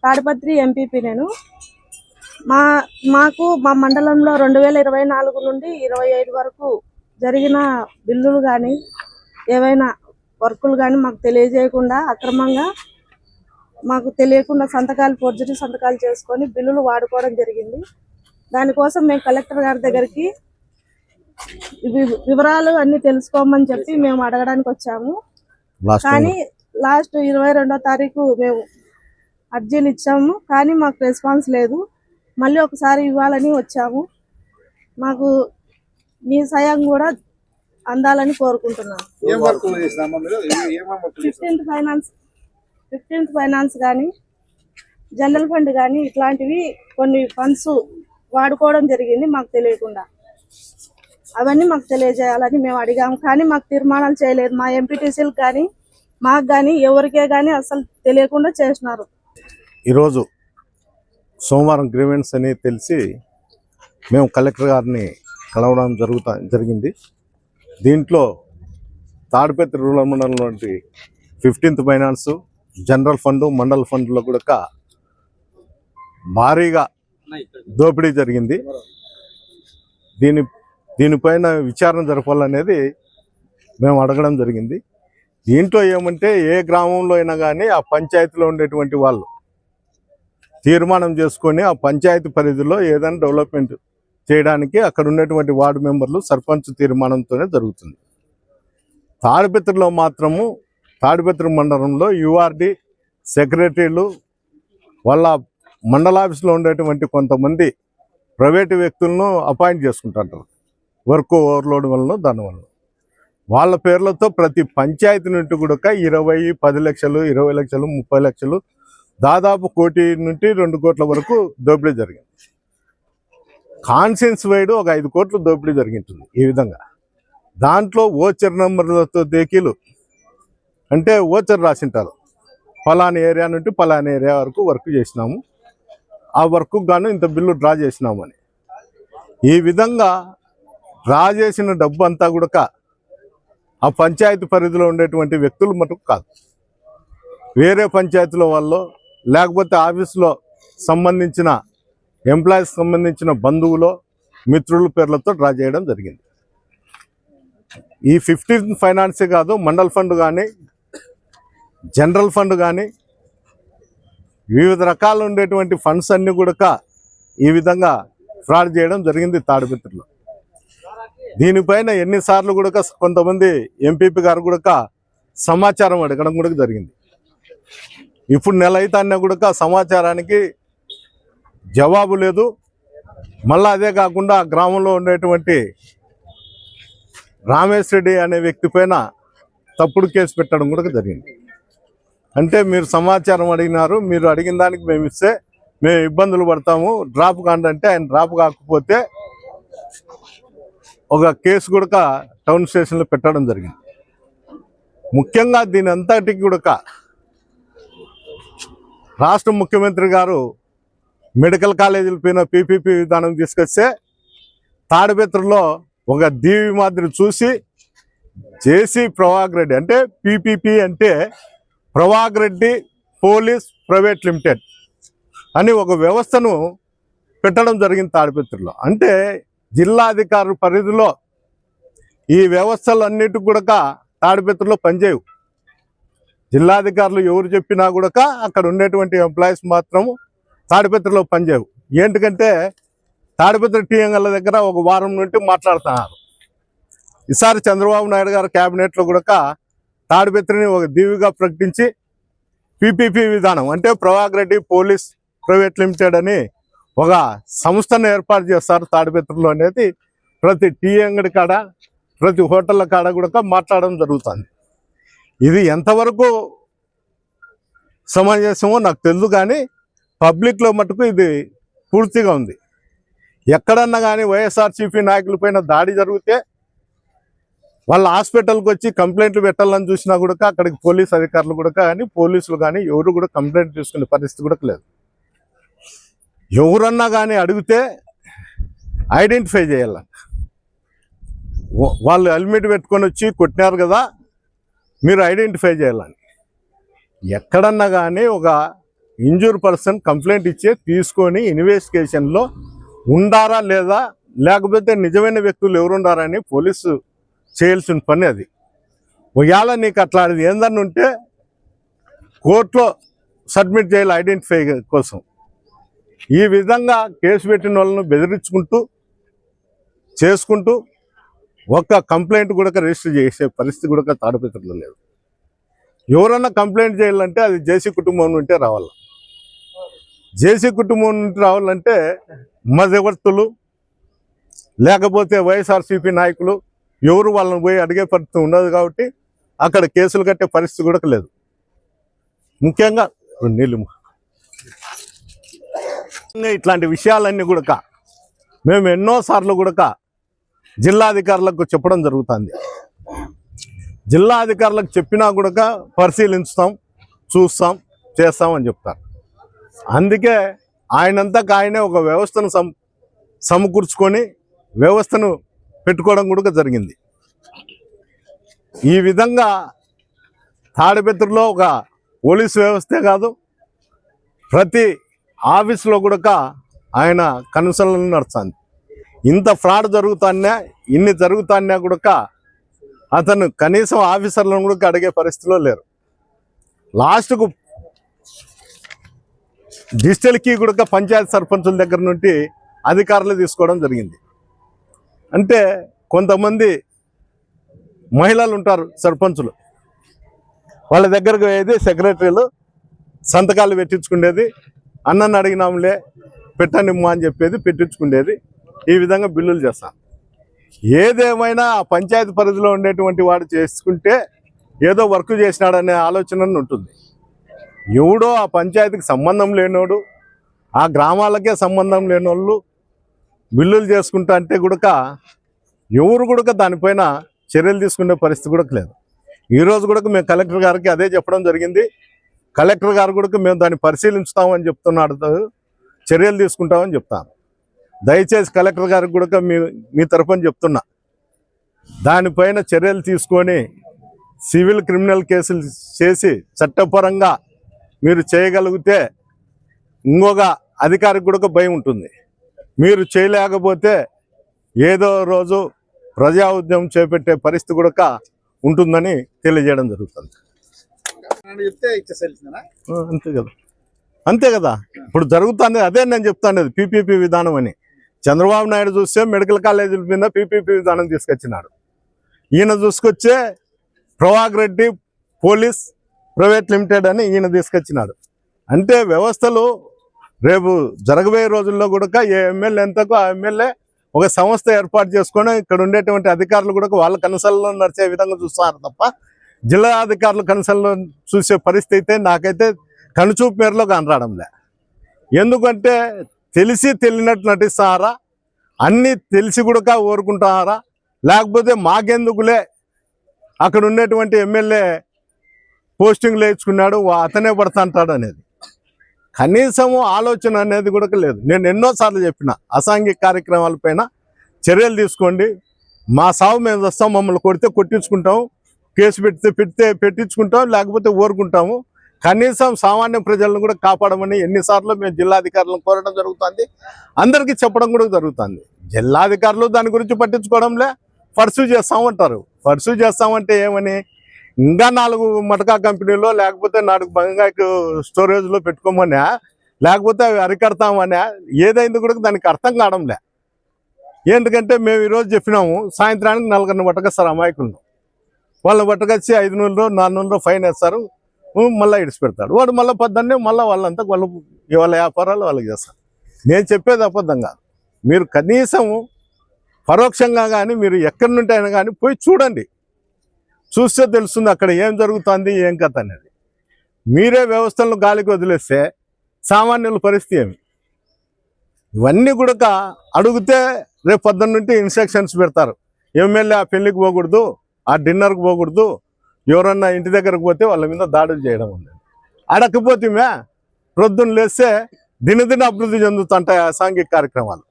Tadipatri MPP నేను. మాకు మా మండలంలో 2024 నుండి 25 వరకు జరిగిన బిల్లులు కానీ ఏవైనా వర్కులు కానీ మాకు తెలియజేయకుండా అక్రమంగా మాకు తెలియకుండా ఫోర్జరీ సంతకాలు చేసుకొని బిల్లులు వాడుకోవడం జరిగింది. దానికోసం మేము కలెక్టర్ గారి దగ్గరికి వివరాలు అన్ని తెలుసుకోమని చెప్పి మేము అడగడానికి వచ్చాము. కానీ లాస్ట్ 22వ తారీఖు మేము అర్జీలు ఇచ్చాము, కానీ మాకు రెస్పాన్స్ లేదు. మళ్ళీ ఒకసారి ఇవ్వాలని వచ్చాము. మాకు మీ సాయం కూడా అందాలని కోరుకుంటున్నాను. 15th ఫైనాన్స్ కానీ జనరల్ ఫండ్ కానీ ఇట్లాంటివి కొన్ని ఫండ్స్ వాడుకోవడం జరిగింది మాకు తెలియకుండా. అవన్నీ మాకు తెలియజేయాలని మేము అడిగాము, కానీ మాకు తీర్మానాలు చేయలేదు. మా ఎంపీటీసీలు కానీ మాకు కానీ ఎవరికే కానీ అసలు తెలియకుండా చేసినారు. ఈరోజు సోమవారం గ్రీవెన్స్ అని తెలిసి మేము కలెక్టర్ గారిని కలవడం జరిగింది. దీంట్లో తాడిపత్రి రూరల్ మండలం 15th ఫైనాన్స్, జనరల్ ఫండ్, మండల ఫండ్లో కూడా భారీగా దోపిడీ జరిగింది. దీనిపైన విచారణ జరపాలనేది మేము అడగడం జరిగింది. దీంట్లో ఏమంటే ఏ గ్రామంలో అయినా కానీ ఆ పంచాయతీలో ఉండేటువంటి వాళ్ళు తీర్మానం చేసుకొని ఆ పంచాయతీ పరిధిలో ఏదైనా డెవలప్మెంట్ చేయడానికి అక్కడ ఉన్నటువంటి వార్డు మెంబర్లు సర్పంచ్ తీర్మానంతోనే జరుగుతుంది. తాడిపత్రిలో మాత్రము తాడిపత్రి మండలంలో యూఆర్డి సెక్రటరీలు వాళ్ళ మండలాఫీస్లో ఉండేటువంటి కొంతమంది ప్రైవేటు వ్యక్తులను అపాయింట్ చేసుకుంటుంటారు. వర్క్ ఓవర్లోడ్ వలన దానివల్ల వాళ్ళ పేర్లతో ప్రతి పంచాయతీ నుండి కూడా 20, 10 లక్షలు, 20 లక్షలు, 30 లక్షలు, దాదాపు 1 కోటి నుండి 2 కోట్ల వరకు దోపిడీ జరిగింది. కాన్సెన్స్ వైడ్ ఒక 5 కోట్లు దోపిడీ జరిగింటుంది. ఈ విధంగా దాంట్లో ఓచర్ నెంబర్లతో దేకీలు అంటే ఓచర్ రాసింటారు, ఫలానా ఏరియా నుండి ఫలానా ఏరియా వరకు వర్క్ చేసినాము, ఆ వర్క్కు గాను ఇంత బిల్లు డ్రా చేసినాము అని. ఈ విధంగా డ్రా చేసిన డబ్బు అంతా కూడా ఆ పంచాయతీ పరిధిలో ఉండేటువంటి వ్యక్తులు మటుకు కాదు, వేరే పంచాయతీలో వాళ్ళు లేకపోతే ఆఫీసులో సంబంధించిన ఎంప్లాయీస్ సంబంధించిన బంధువులు, మిత్రుల పేర్లతో డ్రా చేయడం జరిగింది. ఈ 15th ఫైనాన్సే కాదు, మండల్ ఫండ్ కానీ జనరల్ ఫండ్ కానీ వివిధ రకాలు ఉండేటువంటి ఫండ్స్ అన్నీ కూడా ఈ విధంగా ఫ్రాడ్ చేయడం జరిగింది తాడిపత్రిలో. దీనిపైన ఎన్నిసార్లు కూడా కొంతమంది ఎంపీపీ గారు కూడా సమాచారం అడగడం కూడా జరిగింది. ఇప్పుడు నెల అయితేనే కూడా సమాచారానికి జవాబు లేదు. మళ్ళీ అదే కాకుండా గ్రామంలో ఉండేటువంటి రామేష్ రెడ్డి అనే వ్యక్తి పైన తప్పుడు కేసు పెట్టడం కూడా జరిగింది. అంటే మీరు సమాచారం అడిగినారు, మీరు అడిగిన దానికి మేము ఇస్తే మేము ఇబ్బందులు పడతాము, డ్రాప్ కాండి అంటే ఆయన డ్రాప్ కాకపోతే ఒక కేసు కూడా టౌన్ స్టేషన్లో పెట్టడం జరిగింది. ముఖ్యంగా దీని అంతటికి కూడా రాష్ట్ర ముఖ్యమంత్రి గారు మెడికల్ కాలేజీల పైన పీపీపీ విధానం తీసుకొస్తే తాడిపత్రిలో ఒక దీవి మాదిరి చూసి జేసీ ప్రవాగ్ రెడ్డి అంటే పీపీపీ అంటే ప్రవాగ్ రెడ్డి పోలీస్ ప్రైవేట్ లిమిటెడ్ అని ఒక వ్యవస్థను పెట్టడం జరిగింది తాడిపత్రిలో. అంటే జిల్లా అధికారుల పరిధిలో ఈ వ్యవస్థలన్నిటి కూడా తాడిపత్రిలో పనిచేయవు. జిల్లాధికారులు ఎవరు చెప్పినా కూడా అక్కడ ఉండేటువంటి ఎంప్లాయీస్ మాత్రం తాడిపత్రిలో పనిచేయవు. ఏంటంటే తాడిపత్రి టీఎంఎల్ దగ్గర ఒక వారం నుండి మాట్లాడుతున్నారు. ఈసారి చంద్రబాబు నాయుడు గారు క్యాబినెట్లో కూడా తాడిపత్రిని ఒక దీవిగా ప్రకటించి పీపీపీ విధానం అంటే ప్రవాగ్ రెడ్డి పోలీస్ ప్రైవేట్ లిమిటెడ్ అని ఒక సంస్థను ఏర్పాటు చేస్తారు తాడిపత్రిలో అనేది ప్రతి టీ అంగడి కాడ, ప్రతి హోటళ్ళ కాడ కూడా మాట్లాడడం జరుగుతుంది. ఇది ఎంతవరకు సమంజసమో నాకు తెలుసు, కానీ పబ్లిక్లో మటుకు ఇది పూర్తిగా ఉంది. ఎక్కడన్నా కానీ వైఎస్ఆర్సీపీ నాయకులపైన దాడి జరిగితే వాళ్ళ హాస్పిటల్కి వచ్చి కంప్లైంట్లు పెట్టాలని చూసినా కూడా అక్కడికి పోలీస్ అధికారులు కూడా కానీ పోలీసులు కానీ ఎవరు కూడా కంప్లైంట్ తీసుకునే పరిస్థితి కూడా లేదు. ఎవరన్నా కానీ అడిగితే ఐడెంటిఫై చేయాల. వాళ్ళు హెల్మెట్ పెట్టుకొని వచ్చి కొట్టినారు కదా, మీరు ఐడెంటిఫై చేయాలని. ఎక్కడన్నా కానీ ఒక ఇంజూర్ పర్సన్ కంప్లైంట్ ఇచ్చే తీసుకొని ఇన్వెస్టిగేషన్లో ఉండారా లేదా, లేకపోతే నిజమైన వ్యక్తులు ఎవరున్నారని పోలీసు చేయాల్సిన పని అది. ఒకవేళ నీకు అట్లా ఏందన్నా ఉంటే కోర్టులో సబ్మిట్ చేయాలి ఐడెంటిఫై కోసం. ఈ విధంగా కేసు పెట్టిన వాళ్ళను బెదిరించుకుంటూ చేసుకుంటూ ఒక్క కంప్లైంట్ కూడా రిజిస్టర్ చేసే పరిస్థితి కూడా తాడిపత్రిలో లేదు. ఎవరన్నా కంప్లైంట్ చేయాలంటే అది జేసీ కుటుంబం నుంటే రావాలి. జేసీ కుటుంబం నుండి రావాలంటే మధ్యవర్తులు లేకపోతే వైఎస్ఆర్సీపీ నాయకులు ఎవరు వాళ్ళని పోయి అడిగే పరిస్థితి ఉండదు కాబట్టి అక్కడ కేసులు కట్టే పరిస్థితి కూడా లేదు. ముఖ్యంగా నీళ్ళు ఇట్లాంటి విషయాలన్నీ కూడా మేము ఎన్నోసార్లు కూడా జిల్లాధికారులకు చెప్పడం జరుగుతుంది. జిల్లా అధికారులకు చెప్పినా కూడా పరిశీలించుతాం, చూస్తాం, చేస్తాం అని చెప్తారు. అందుకే ఆయనంతకు ఆయనే ఒక వ్యవస్థను సమకూర్చుకొని వ్యవస్థను పెట్టుకోవడం కూడా జరిగింది. ఈ విధంగా తాడిపత్రిలో ఒక పోలీసు వ్యవస్థే కాదు, ప్రతి ఆఫీసులో కూడా ఆయన కన్సల్ని నడుస్తుంది. ఇంత ఫ్రాడ్ జరుగుతాన్నా, ఇన్ని జరుగుతాన్నా కూడా అతను కనీసం ఆఫీసర్లను కూడా అడిగే పరిస్థితిలో లేరు. లాస్ట్కు డిజిటల్ కీ కూడా పంచాయతీ సర్పంచుల దగ్గర నుండి అధికారులు తీసుకోవడం జరిగింది. అంటే కొంతమంది మహిళలు ఉంటారు సర్పంచులు, వాళ్ళ దగ్గరకు పోయేది సెక్రటరీలు సంతకాలు పెట్టించుకునేది, అన్నను అడిగినాంలే పెట్టనిమ్మా అని చెప్పేది పెట్టించుకునేది. ఈ విధంగా బిల్లులు చేస్తాం. ఏదేమైనా ఆ పంచాయతీ పరిధిలో ఉండేటువంటి వాడు చేసుకుంటే ఏదో వర్క్ చేసినాడనే ఆలోచన ఉంటుంది. ఎవడో ఆ పంచాయతీకి సంబంధం లేనోడు, ఆ గ్రామాలకే సంబంధం లేనోళ్ళు బిల్లులు చేసుకుంటా అంటే కూడా ఎవరు కూడా దానిపైన చర్యలు తీసుకునే పరిస్థితి కూడా లేదు. ఈరోజు కూడా మేము కలెక్టర్ గారికి అదే చెప్పడం జరిగింది. కలెక్టర్ గారు కూడా మేము దాన్ని పరిశీలించుతామని చెప్తున్నాడు, చర్యలు తీసుకుంటామని చెప్తాను. దయచేసి కలెక్టర్ గారికి కూడా మీ తరఫున చెప్తున్నా, దానిపైన చర్యలు తీసుకొని సివిల్ క్రిమినల్ కేసులు చేసి చట్టపరంగా మీరు చేయగలిగితే ఇంకొక అధికారికి కూడా భయం ఉంటుంది. మీరు చేయలేకపోతే ఏదో రోజు ప్రజా ఉద్యమం చేపట్టే పరిస్థితి కూడా ఉంటుందని తెలియజేయడం జరుగుతుంది. అంతే కదా, అంతే కదా. ఇప్పుడు జరుగుతుంది అదే నేను చెప్తాను, పీపీపీ విధానం అని. చంద్రబాబు నాయుడు చూస్తే మెడికల్ కాలేజీల మీద పీపీపీ విధానం తీసుకొచ్చినాడు. ఈయన చూసుకొచ్చే ప్రవాగ్ రెడ్డి పోలీస్ ప్రైవేట్ లిమిటెడ్ అని ఈయన తీసుకొచ్చినాడు. అంటే వ్యవస్థలు రేపు జరగబోయే రోజుల్లో కూడా ఏ ఎమ్మెల్యే ఎంతకు ఆ ఎమ్మెల్యే ఒక సంస్థ ఏర్పాటు చేసుకొని ఇక్కడ ఉండేటువంటి అధికారులు కూడా వాళ్ళ కన్సల్లో నడిచే విధంగా చూస్తున్నారు తప్ప జిల్లా అధికారులు కన్సల్లో చూసే పరిస్థితి నాకైతే కనుచూపు మేరలో కనరాడంలే. ఎందుకంటే తెలిసి తెలియనట్టు నటిస్తారా, అన్నీ తెలిసి కూడా ఊరుకుంటారా, లేకపోతే మాకెందుకులే అక్కడ ఉండేటువంటి ఎమ్మెల్యే పోస్టింగ్లు వేయించుకున్నాడు అతనే పడుతుంటాడు అనేది కనీసము ఆలోచన అనేది కూడా లేదు. నేను ఎన్నోసార్లు చెప్పిన అసాంఘిక కార్యక్రమాలపైన చర్యలు తీసుకోండి, మా సాగు మేము వస్తాం, మమ్మల్ని కొడితే కొట్టించుకుంటాము, కేసు పెడితే పెట్టించుకుంటాం, లేకపోతే ఊరుకుంటాము. కనీసం సామాన్య ప్రజలను కూడా కాపాడమని ఎన్నిసార్లు మేము జిల్లాధికారులను కోరడం జరుగుతుంది, అందరికీ చెప్పడం కూడా జరుగుతుంది. జిల్లాధికారులు దాని గురించి పట్టించుకోవడంలే, పర్సూ చేస్తామంటారు. పర్సూ చేస్తామంటే ఏమని, ఇంకా 4 మటకా కంపెనీలో లేకపోతే 4 బంగాకు స్టోరేజ్లో పెట్టుకోమన్నా, లేకపోతే అవి అరికడతామన్నా, ఏదైంది కూడా దానికి అర్థం కావడంలే. ఎందుకంటే మేము ఈరోజు చెప్పినాము, సాయంత్రానికి 4 పట్టుకొస్తారు అమాయకులను, వాళ్ళని పట్టుకొచ్చి 500 400 ఫైన్ వేస్తారు, మళ్ళీ ఇడిచి పెడతాడు వాడు. మళ్ళీ పొద్దున్నే మళ్ళీ వాళ్ళంతా వాళ్ళ వ్యాపారాలు వాళ్ళకి చేస్తారు. నేను చెప్పేది అబద్ధం కాదు. మీరు కనీసము పరోక్షంగా కానీ మీరు ఎక్కడి నుండి అయినా కానీ పోయి చూడండి, చూస్తే తెలుస్తుంది అక్కడ ఏం జరుగుతుంది, ఏం కథ అనేది. మీరే వ్యవస్థలను గాలికి వదిలేస్తే సామాన్యుల పరిస్థితి ఏమి? ఇవన్నీ కూడా అడిగితే రేపు పొద్దున్న నుండి ఇన్స్ట్రక్షన్స్ పెడతారు. ఎమ్మెల్యే ఆ పెళ్ళికి పోకూడదు, ఆ డిన్నర్కి పోకూడదు, ఎవరన్నా ఇంటి దగ్గరకు పోతే వాళ్ళ మీద దాడులు చేయడం ఉంది. అడగకపోతే ప్రొద్దున లేస్తే దినదిన అభివృద్ధి చెందుతుంటాయి అసాంఘిక కార్యక్రమాలు.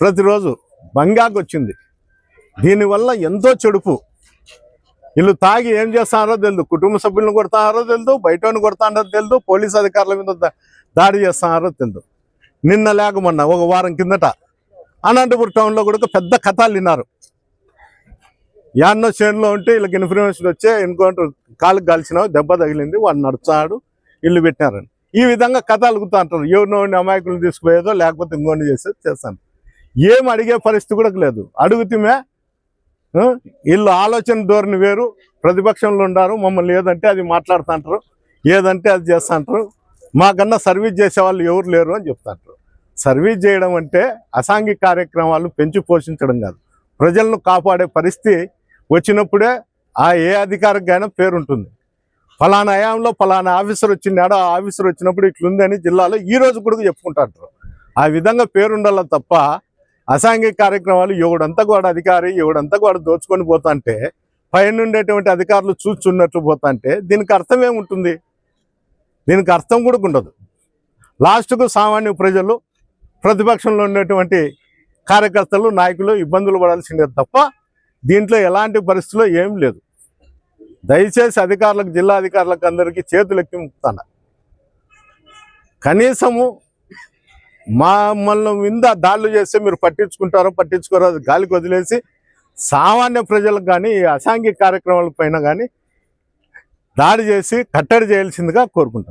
ప్రతిరోజు బంగాకు వచ్చింది, దీనివల్ల ఎంతో చెడుపు. వీళ్ళు తాగి ఏం చేస్తున్నారో తెలియదు, కుటుంబ సభ్యులను కొడుతున్నారో తెలియదు, బయటని కొడుతున్నారో తెలియదు, పోలీసు అధికారుల మీద దాడి చేస్తున్నారో తెలియదు. నిన్న లేకమన్నా ఒక వారం కిందట అనంతపురం టౌన్లో కూడా పెద్ద కథాలు విన్నారు. యాన్నో చేనులో ఉంటే వీళ్ళకి ఇన్ఫర్మేషన్ వచ్చే ఎన్కౌంటర్ కాళ్ళకి కలిసినావు, దెబ్బ తగిలింది, వాడు నడుచాడు, ఇల్లు పెట్టినారని ఈ విధంగా కథ అలుగుతూ అంటారు. ఎవరినో అమాయకులు తీసుకుపోయేదో లేకపోతే ఇంకోటి చేస్తాను. ఏం అడిగే పరిస్థితి కూడా లేదు. అడుగుతమే వీళ్ళు ఆలోచన ధోరణి వేరు, ప్రతిపక్షంలో ఉండారు, మమ్మల్ని ఏదంటే అది మాట్లాడుతుంటారు, ఏదంటే అది చేస్తుంటారు. మాకన్నా సర్వీస్ చేసేవాళ్ళు ఎవరు లేరు అని చెప్తుంటారు. సర్వీస్ చేయడం అంటే అసాంఘిక కార్యక్రమాలు పెంచి పోషించడం కాదు, ప్రజలను కాపాడే పరిస్థితి వచ్చినప్పుడే ఆ ఏ అధికారికైనా పేరు ఉంటుంది. ఫలానా హయాంలో ఫలానా ఆఫీసర్ వచ్చినాడు, ఆ ఆఫీసర్ వచ్చినప్పుడు ఇట్లుందని జిల్లాలో ఈ రోజు కూడా చెప్పుకుంటారు. ఆ విధంగా పేరు ఉండాలి తప్ప అసాంఘిక కార్యక్రమాలు ఎవడంతా కూడా అధికారి ఎవడంతా కూడా దోచుకొని పోతాంటే పైన ఉండేటువంటి అధికారులు చూస్తున్నట్లు పోతాంటే దీనికి అర్థం ఏముంటుంది? దీనికి అర్థం కూడా ఉండదు. లాస్ట్కు సామాన్య ప్రజలు, ప్రతిపక్షంలో ఉన్నటువంటి కార్యకర్తలు, నాయకులు ఇబ్బందులు పడాల్సిందే తప్ప దీంట్లో ఎలాంటి పరిస్థితుల్లో ఏం లేదు. దయచేసి అధికారులకు, జిల్లా అధికారులకు అందరికీ చేతులెత్తి ముక్తాను. కనీసము మమ్మల్ని మీద దాడులు చేస్తే మీరు పట్టించుకుంటారో పట్టించుకోరో అది గాలికి వదిలేసి సామాన్య ప్రజలకు కానీ అసాంఘిక కార్యక్రమాల పైన కానీ దాడి చేసి కట్టడి చేయాల్సిందిగా కోరుకుంటాం.